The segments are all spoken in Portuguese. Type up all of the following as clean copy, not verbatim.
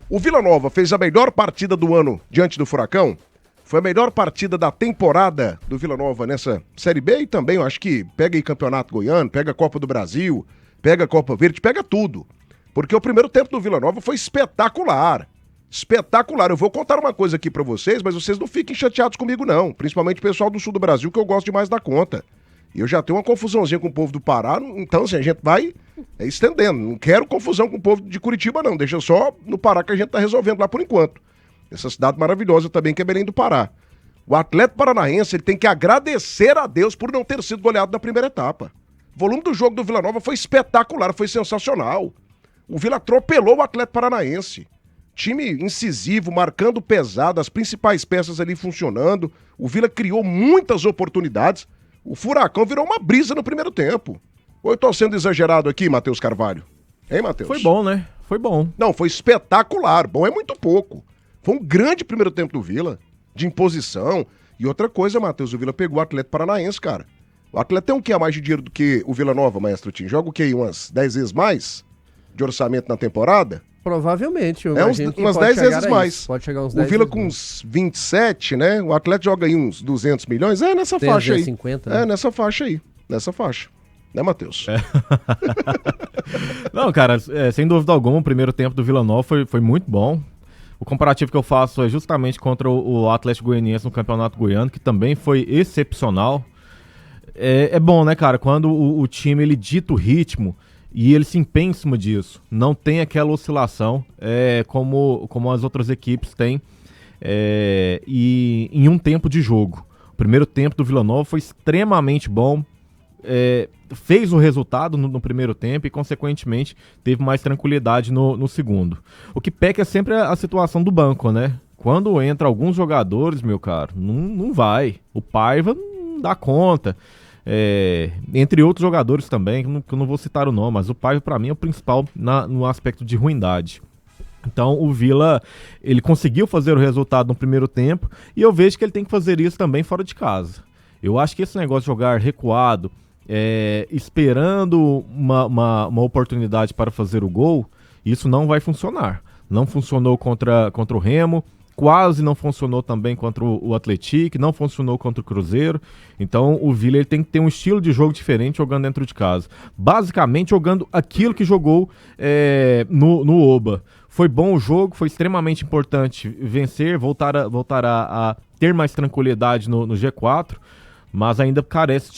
O Vila Nova fez a melhor partida do ano diante do Furacão. Foi a melhor partida da temporada do Vila Nova nessa Série B e também, eu acho que pega aí Campeonato Goiano, pega a Copa do Brasil, pega a Copa Verde, pega tudo. Porque o primeiro tempo do Vila Nova foi espetacular. Espetacular. Eu vou contar uma coisa aqui pra vocês, mas vocês não fiquem chateados comigo não. Principalmente o pessoal do sul do Brasil, que eu gosto demais da conta. E eu já tenho uma confusãozinha com o povo do Pará, então assim, a gente vai estendendo. Não quero confusão com o povo de Curitiba não, deixa só no Pará que a gente tá resolvendo lá por enquanto. Essa cidade maravilhosa também que é Belém do Pará. O Atlético Paranaense ele tem que agradecer a Deus por não ter sido goleado na primeira etapa. O volume do jogo do Vila Nova foi espetacular, foi sensacional. O Vila atropelou o Atlético Paranaense. Time incisivo, marcando pesado, as principais peças ali funcionando. O Vila criou muitas oportunidades. O Furacão virou uma brisa no primeiro tempo. Ou eu tô sendo exagerado aqui, Matheus Carvalho? Hein, Matheus? Foi bom, né? Foi bom. Não, foi espetacular. Bom é muito pouco. Foi um grande primeiro tempo do Vila, de imposição. E outra coisa, Matheus, o Vila pegou o Atlético Paranaense, cara. O Atlético tem o que a mais de dinheiro do que o Vila Nova, Maestro Tim? Joga o que? Umas 10 vezes mais de orçamento na temporada? Provavelmente. Umas 10 vezes mais. Pode chegar uns 10 O Vila vezes com mais. uns 27, né? O Atlético joga aí uns 200 milhões. É nessa faixa aí. 50, né? É nessa faixa aí. Nessa faixa. Né, Matheus? Não, cara, sem dúvida alguma, o primeiro tempo do Vila Nova foi muito bom. O comparativo que eu faço é justamente contra o Atlético Goianiense no Campeonato Goiano, que também foi excepcional. É bom, né, cara, quando o time ele dita o ritmo e ele se empenha em cima disso. Não tem aquela oscilação como as outras equipes têm e em um tempo de jogo. O primeiro tempo do Vila Nova foi extremamente bom. Fez o resultado no primeiro tempo e, consequentemente, teve mais tranquilidade no segundo. O que peca é sempre a situação do banco, né? Quando entra alguns jogadores, meu caro, não vai. O Paiva não dá conta. Entre outros jogadores também, que eu não vou citar o nome, mas o Paiva, para mim, é o principal no aspecto de ruindade. Então, o Vila, ele conseguiu fazer o resultado no primeiro tempo e eu vejo que ele tem que fazer isso também fora de casa. Eu acho que esse negócio de jogar recuado, esperando uma oportunidade para fazer o gol, isso não vai funcionar. Não funcionou contra o Remo, quase não funcionou também contra o Atlético, não funcionou contra o Cruzeiro. Então o Vila ele tem que ter um estilo de jogo diferente jogando dentro de casa. Basicamente jogando aquilo que jogou no Oba. Foi bom o jogo, foi extremamente importante vencer, voltar a ter mais tranquilidade no G4, mas ainda carece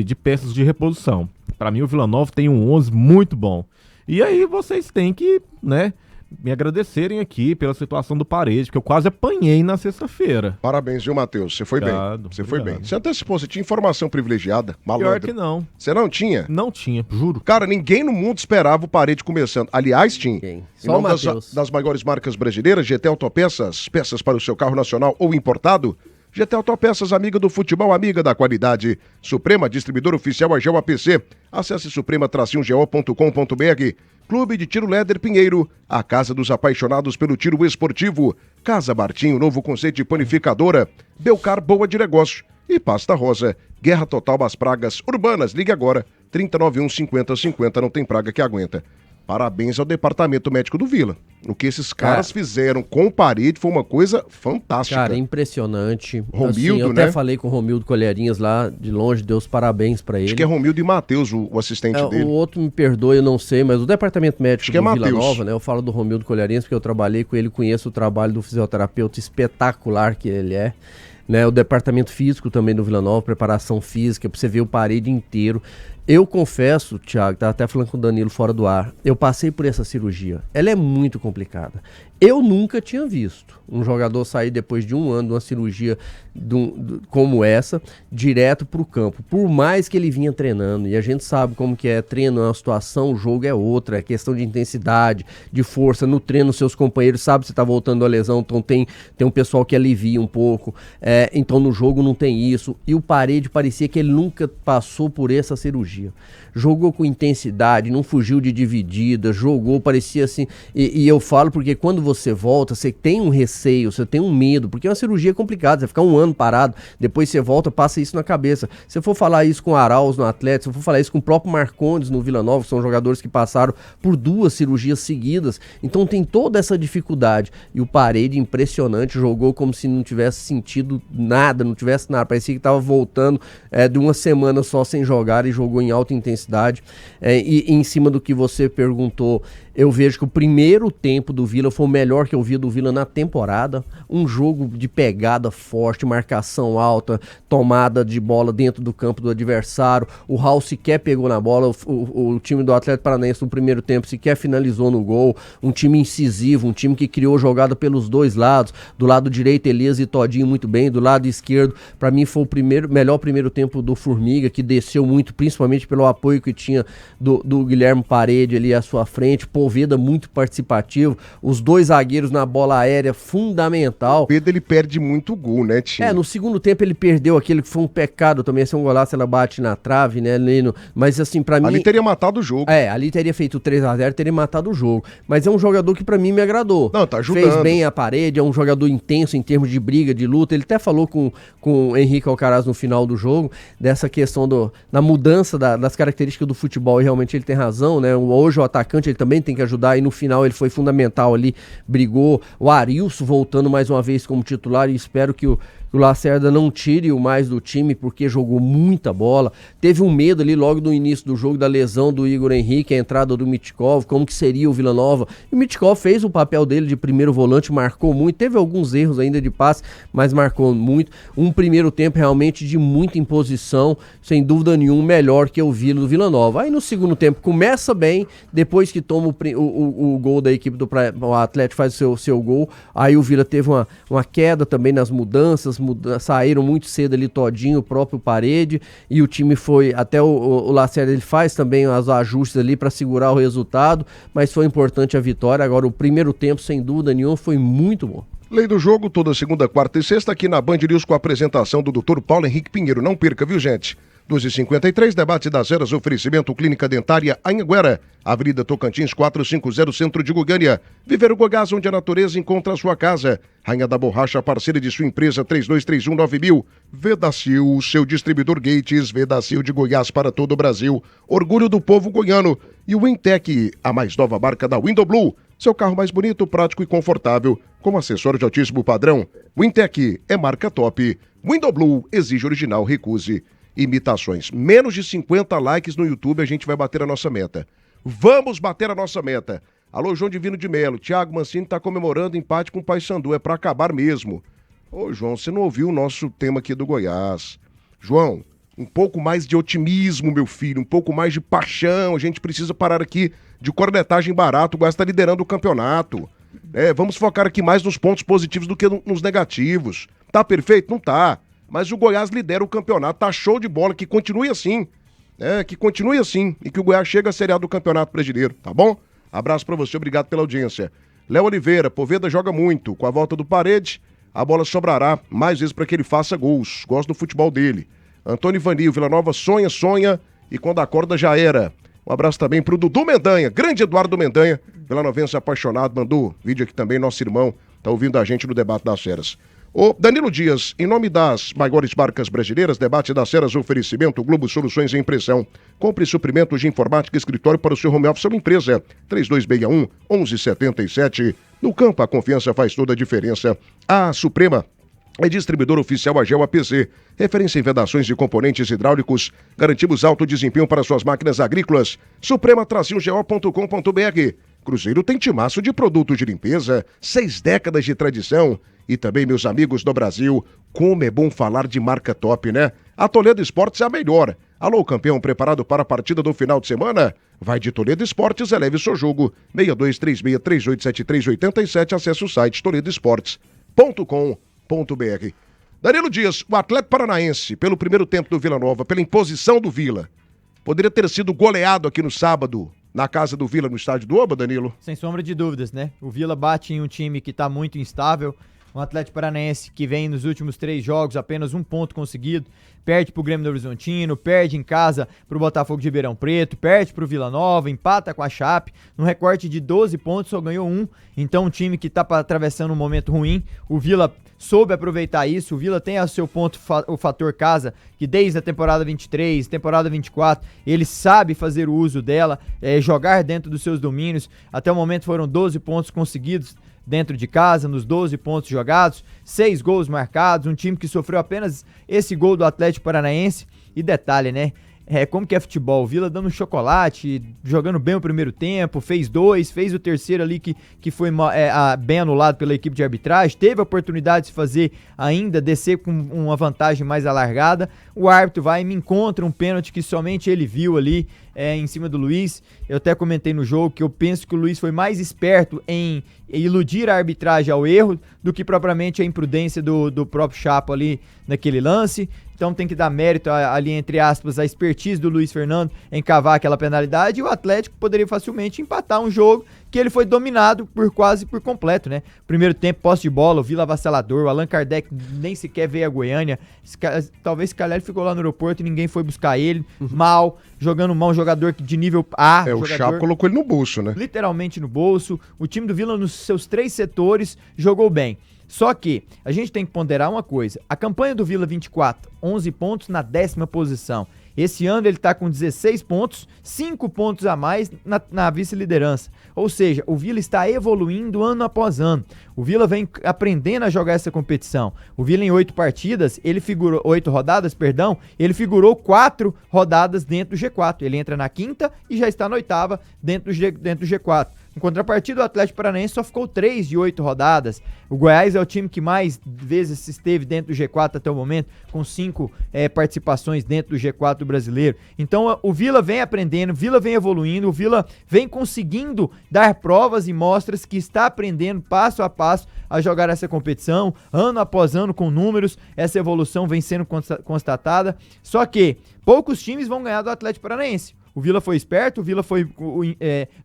de peças de reposição. Para mim, o Vila Nova tem um 11 muito bom. E aí vocês têm que, né, me agradecerem aqui pela situação do Parede, porque eu quase apanhei na sexta-feira. Parabéns, viu, Matheus? Você foi bem. Você foi bem. Você antecipou, você tinha informação privilegiada, malandro. Pior que não. Você não tinha? Não tinha, juro. Cara, ninguém no mundo esperava o Parede começando. Aliás, Tim, Ninguém. em Só o nome Matheus. das maiores marcas brasileiras, GT Autopeças, peças para o seu carro nacional ou importado. GT Autopeças, amiga do futebol, amiga da qualidade. Suprema, distribuidor oficial Ageu APC. Acesse suprema-go.com.br. Clube de Tiro Léder Pinheiro, a casa dos apaixonados pelo tiro esportivo. Casa Bartinho, novo conceito de panificadora. Belcar, boa de negócio. E Pasta Rosa, guerra total às pragas urbanas. Ligue agora, 3091-5050, não tem praga que aguenta. Parabéns ao departamento médico do Vila. O que esses caras fizeram com o Parede foi uma coisa fantástica. Cara, impressionante. Romildo, eu né? até falei com o Romildo Colherinhas lá de longe, deu os parabéns pra ele. Acho que é Romildo e Matheus, o assistente dele. O outro me perdoe, eu não sei, mas o departamento médico Acho que é do Vila Matheus. Nova, né? Eu falo do Romildo Colherinhas porque eu trabalhei com ele, conheço o trabalho do fisioterapeuta espetacular que ele é. Né, o departamento físico também do Vila Nova, preparação física, pra você ver o Parede inteiro. Eu confesso, Thiago, tava até falando com o Danilo fora do ar, eu passei por essa cirurgia. Ela é muito complicada. Eu nunca tinha visto um jogador sair depois de um ano de uma cirurgia como essa, direto pro campo. Por mais que ele vinha treinando, e a gente sabe como que é, treino é uma situação, o jogo é outra, é questão de intensidade, de força. No treino, seus companheiros sabem que você tá voltando da lesão, então tem um pessoal que alivia um pouco. Então no jogo não tem isso. E o Parede parecia que ele nunca passou por essa cirurgia. cirurgia. Jogou com intensidade, não fugiu de dividida, jogou, parecia assim. E eu falo porque quando você volta, você tem um receio, você tem um medo, porque é uma cirurgia complicada, você ficar um ano parado, depois você volta, passa isso na cabeça. Se eu for falar isso com o Arauz no Atlético, se eu for falar isso com o próprio Marcondes no Vila Nova, que são jogadores que passaram por 2 cirurgias seguidas, então tem toda essa dificuldade. E o Parede, impressionante, jogou como se não tivesse sentido nada, não tivesse nada, parecia que estava voltando de uma semana só sem jogar e jogou em alta intensidade. E em cima do que você perguntou, eu vejo que o primeiro tempo do Vila foi o melhor que eu vi do Vila na temporada. Um jogo de pegada forte, marcação alta, tomada de bola dentro do campo do adversário. O Raul sequer pegou na bola. O time do Atlético Paranaense no primeiro tempo sequer finalizou no gol. Um time incisivo, um time que criou jogada pelos dois lados. Do lado direito, Elias e Todinho muito bem. Do lado esquerdo, para mim foi o melhor primeiro tempo do Formiga, que desceu muito, principalmente pelo apoio que tinha do Guilherme Parede ali à sua frente. Poveda muito participativo, os 2 zagueiros na bola aérea, fundamental. O Poveda, ele perde muito gol, né, tio? No segundo tempo ele perdeu aquele que foi um pecado também, esse é um golaço, ela bate na trave, né, Lino? Mas assim, pra mim... Ali teria matado o jogo. Ali teria feito 3-0, teria matado o jogo. Mas é um jogador que pra mim me agradou. Não, tá ajudando. Fez bem a Parede, é um jogador intenso em termos de briga, de luta. Ele até falou com o Henrique Alcaraz no final do jogo, dessa questão da mudança das características do futebol, e realmente ele tem razão, né? Hoje o atacante ele também tem que ajudar, e no final ele foi fundamental ali, brigou. O Arilson voltando mais uma vez como titular, e espero que o Lacerda não tire o mais do time, porque jogou muita bola. Teve um medo ali logo no início do jogo da lesão do Igor Henrique, a entrada do Mitkov, como que seria o Vila Nova. E o Mitkov fez o papel dele de primeiro volante, marcou muito, teve alguns erros ainda de passe, mas marcou muito. Um primeiro tempo realmente de muita imposição, sem dúvida nenhuma, melhor que o Vila do Vila Nova. Aí no segundo tempo começa bem, depois que toma o gol da equipe do Atlético, faz o seu gol, aí o Vila teve uma queda também nas mudanças, saíram muito cedo ali Todinho, o próprio Parede, e o time foi, até o Lacerda ele faz também os ajustes ali para segurar o resultado, mas foi importante a vitória. Agora o primeiro tempo, sem dúvida nenhuma, foi muito bom. Lei do jogo, toda segunda, quarta e sexta, aqui na Band News, com a apresentação do Dr. Paulo Henrique Pinheiro. Não perca, viu, gente? 2h53, debate das eras, oferecimento Clínica Dentária Anhanguera, Avenida Tocantins 450, Centro de Goiânia. Viver o Goiás, onde a natureza encontra a sua casa. Rainha da Borracha, parceira de sua empresa, 32319000. Vedacil, seu distribuidor Gates, Vedacil de Goiás para todo o Brasil. Orgulho do povo goiano. E o Wintec, a mais nova marca da Windowblue. Seu carro mais bonito, prático e confortável, com acessório de altíssimo padrão. Wintec é marca top. Windowblue exige original, recuse imitações. Menos de 50 likes no YouTube, a gente vai bater a nossa meta. Vamos bater a nossa meta. Alô, João Divino de Melo. Thiago Mancini está comemorando empate com o Paysandu. É para acabar mesmo. Ô, João, você não ouviu o nosso tema aqui do Goiás. João, um pouco mais de otimismo, meu filho. Um pouco mais de paixão. A gente precisa parar aqui de cornetagem barato. O Goiás está liderando o campeonato. Vamos focar aqui mais nos pontos positivos do que nos negativos. Tá perfeito? Não tá. Mas o Goiás lidera o campeonato, tá show de bola, que continue assim, que continue assim, e que o Goiás chegue à Série A do Campeonato Brasileiro, tá bom? Abraço pra você, obrigado pela audiência. Léo Oliveira, Poveda joga muito, com a volta do Parede, a bola sobrará mais vezes para que ele faça gols, gosto do futebol dele. Antônio Vanil, Vila Nova sonha, e quando acorda já era. Um abraço também pro Dudu Mendanha, grande Eduardo Mendanha, Vila Novense apaixonado, mandou vídeo aqui também, nosso irmão, tá ouvindo a gente no Debate das Feras. Ô Danilo Dias, em nome das maiores marcas brasileiras, debate das feras, oferecimento Globo Soluções e Impressão. Compre suprimentos de informática e escritório para o seu home office ou empresa. 3261-1177. No campo, a confiança faz toda a diferença. A Suprema é distribuidor oficial Agel APC. Referência em vedações de componentes hidráulicos. Garantimos alto desempenho para suas máquinas agrícolas. Suprema-go.com.br. Cruzeiro tem timaço de produtos de limpeza. 6 décadas de tradição. E também, meus amigos do Brasil, como é bom falar de marca top, né? A Toledo Esportes é a melhor. Alô, campeão, preparado para a partida do final de semana? Vai de Toledo Esportes, eleve o seu jogo. 6236387387, acesse o site toledoesportes.com.br. Danilo Dias, o Atlético Paranaense, pelo primeiro tempo do Vila Nova, pela imposição do Vila, poderia ter sido goleado aqui no sábado, na casa do Vila, no estádio do Oba, Danilo? Sem sombra de dúvidas, né? O Vila bate em um time que está muito instável. Um Atlético Paranaense que vem nos últimos 3 jogos, apenas 1 ponto conseguido, perde pro Grêmio do Horizontino, perde em casa pro Botafogo de Ribeirão Preto, perde pro Vila Nova, empata com a Chape, num recorte de 12 pontos só ganhou 1, então um time que tá atravessando um momento ruim, o Vila soube aproveitar isso, o Vila tem a seu ponto o fator casa, que desde a temporada 23, temporada 24, ele sabe fazer o uso dela, jogar dentro dos seus domínios, até o momento foram 12 pontos conseguidos, dentro de casa, nos 12 pontos jogados, 6 gols marcados, um time que sofreu apenas esse gol do Atlético Paranaense. E detalhe, né? Como que é futebol, o Vila dando um chocolate, jogando bem o primeiro tempo, fez 2, fez o terceiro ali que foi bem anulado pela equipe de arbitragem, teve a oportunidade de fazer ainda, descer com uma vantagem mais alargada, o árbitro vai e me encontra um pênalti que somente ele viu ali em cima do Luiz. Eu até comentei no jogo que eu penso que o Luiz foi mais esperto em iludir a arbitragem ao erro do que propriamente a imprudência do próprio Chapo ali naquele lance. Então tem que dar mérito ali, entre aspas, a expertise do Luiz Fernando em cavar aquela penalidade, e o Atlético poderia facilmente empatar um jogo que ele foi dominado quase por completo, né? Primeiro tempo, posse de bola, o Vila avassalador, o Allan Kardec nem sequer veio a Goiânia, talvez Calheri ficou lá no aeroporto e ninguém foi buscar ele, jogando mal, um jogador de nível A. O Chapo colocou ele no bolso, né? Literalmente no bolso, o time do Vila nos seus 3 setores jogou bem. Só que a gente tem que ponderar uma coisa, a campanha do Vila 24, 11 pontos na 10ª posição. Esse ano ele tá com 16 pontos, 5 pontos a mais na vice-liderança. Ou seja, o Vila está evoluindo ano após ano. O Vila vem aprendendo a jogar essa competição. O Vila em 8 rodadas, ele figurou 4 rodadas dentro do G4. Ele entra na 5ª e já está na 8ª dentro do G4. Em contrapartida, o Atlético Paranaense só ficou 3 de 8 rodadas. O Goiás é o time que mais vezes esteve dentro do G4 até o momento, com 5 participações dentro do G4 do brasileiro. Então o Vila vem aprendendo, o Vila vem evoluindo, o Vila vem conseguindo dar provas e mostras que está aprendendo passo a passo a jogar essa competição, ano após ano com números, essa evolução vem sendo constatada. Só que poucos times vão ganhar do Atlético Paranaense. O Vila foi esperto, o Vila foi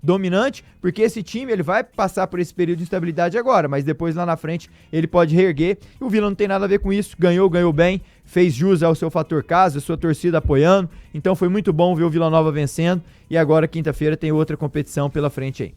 dominante, porque esse time ele vai passar por esse período de instabilidade agora, mas depois lá na frente ele pode reerguer, e o Vila não tem nada a ver com isso, ganhou bem, fez jus ao seu fator casa, a sua torcida apoiando, então foi muito bom ver o Vila Nova vencendo, e agora quinta-feira tem outra competição pela frente aí.